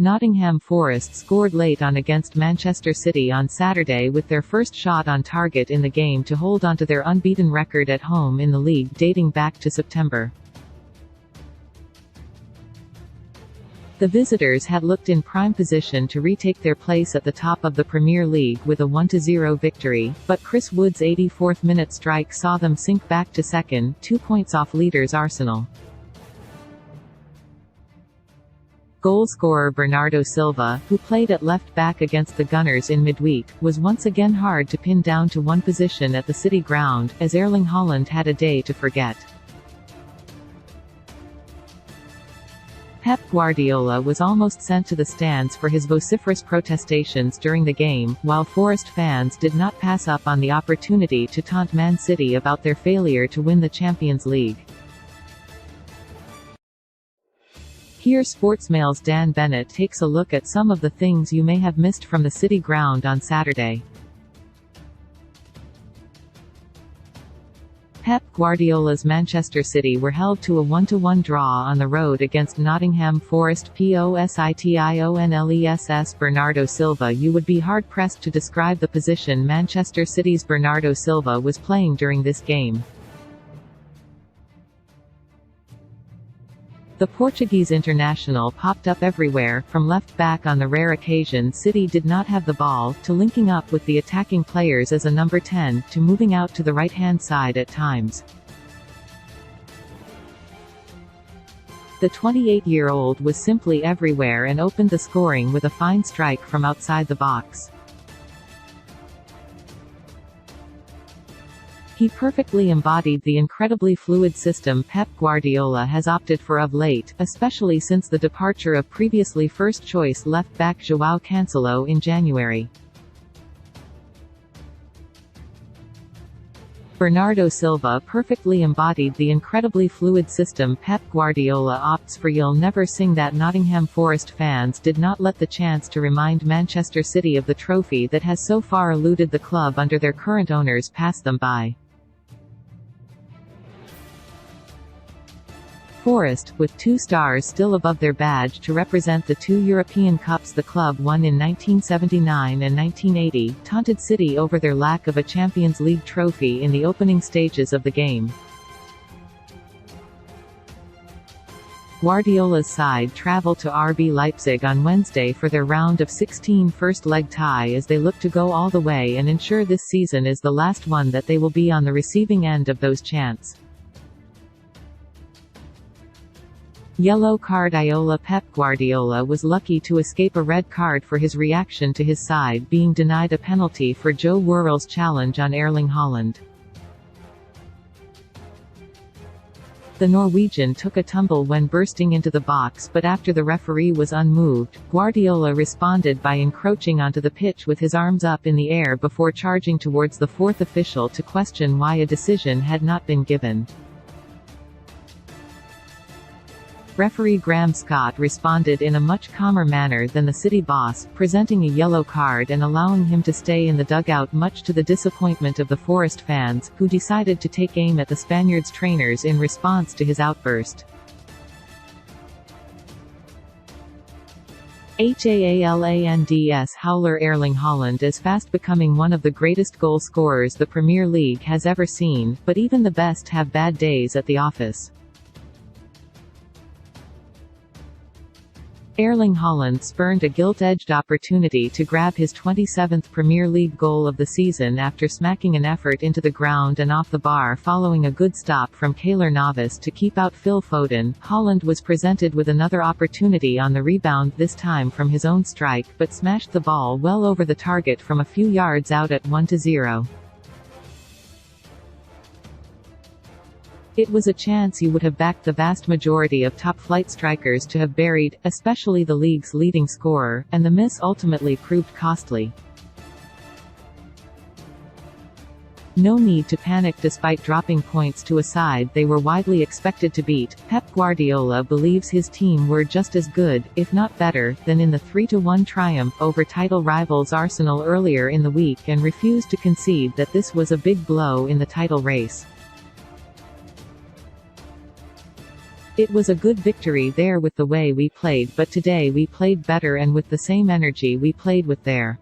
Nottingham Forest scored late on against Manchester City on Saturday with their first shot on target in the game to hold onto their unbeaten record at home in the league dating back to September. The visitors had looked in prime position to retake their place at the top of the Premier League with a 1-0 victory, but Chris Wood's 84th-minute strike saw them sink back to second, 2 points off leaders Arsenal. Goalscorer Bernardo Silva, who played at left-back against the Gunners in midweek, was once again hard to pin down to one position at the City ground, as Erling Haaland had a day to forget. Pep Guardiola was almost sent to the stands for his vociferous protestations during the game, while Forest fans did not pass up on the opportunity to taunt Man City about their failure to win the Champions League. Here Sportsmail's Dan Bennett takes a look at some of the things you may have missed from the City ground on Saturday. Pep Guardiola's Manchester City were held to a 1-1 draw on the road against Nottingham Forest. Positionless Bernardo Silva. You would be hard-pressed to describe the position Manchester City's Bernardo Silva was playing during this game. The Portuguese international popped up everywhere, from left-back on the rare occasion City did not have the ball, to linking up with the attacking players as a number 10, to moving out to the right-hand side at times. The 28-year-old was simply everywhere and opened the scoring with a fine strike from outside the box. He perfectly embodied the incredibly fluid system Pep Guardiola has opted for of late, especially since the departure of previously first-choice left-back João Cancelo in January. Bernardo Silva perfectly embodied the incredibly fluid system Pep Guardiola opts for. You'll never sing that. Nottingham Forest fans did not let the chance to remind Manchester City of the trophy that has so far eluded the club under their current owners pass them by. Forest, with 2 stars still above their badge to represent the 2 European Cups the club won in 1979 and 1980, taunted City over their lack of a Champions League trophy in the opening stages of the game. Guardiola's side travelled to RB Leipzig on Wednesday for their round of 16 first-leg tie as they look to go all the way and ensure this season is the last one that they will be on the receiving end of those chants. Yellow card. Pep Guardiola was lucky to escape a red card for his reaction to his side being denied a penalty for Joe Worrell's challenge on Erling Haaland. The Norwegian took a tumble when bursting into the box, but after the referee was unmoved, Guardiola responded by encroaching onto the pitch with his arms up in the air before charging towards the fourth official to question why a decision had not been given. Referee Graham Scott responded in a much calmer manner than the City boss, presenting a yellow card and allowing him to stay in the dugout, much to the disappointment of the Forest fans, who decided to take aim at the Spaniards' trainers in response to his outburst. Haaland's howler. Erling Haaland is fast becoming one of the greatest goal scorers the Premier League has ever seen, but even the best have bad days at the office. Erling Haaland spurned a gilt-edged opportunity to grab his 27th Premier League goal of the season after smacking an effort into the ground and off the bar following a good stop from Keylor Navas to keep out Phil Foden. Haaland was presented with another opportunity on the rebound, this time from his own strike, but smashed the ball well over the target from a few yards out at 1-0. It was a chance you would have backed the vast majority of top-flight strikers to have buried, especially the league's leading scorer, and the miss ultimately proved costly. No need to panic. Despite dropping points to a side they were widely expected to beat, Pep Guardiola believes his team were just as good, if not better, than in the 3-1 triumph over title rivals Arsenal earlier in the week and refused to concede that this was a big blow in the title race. It was a good victory there with the way we played, but today we played better and with the same energy we played with there.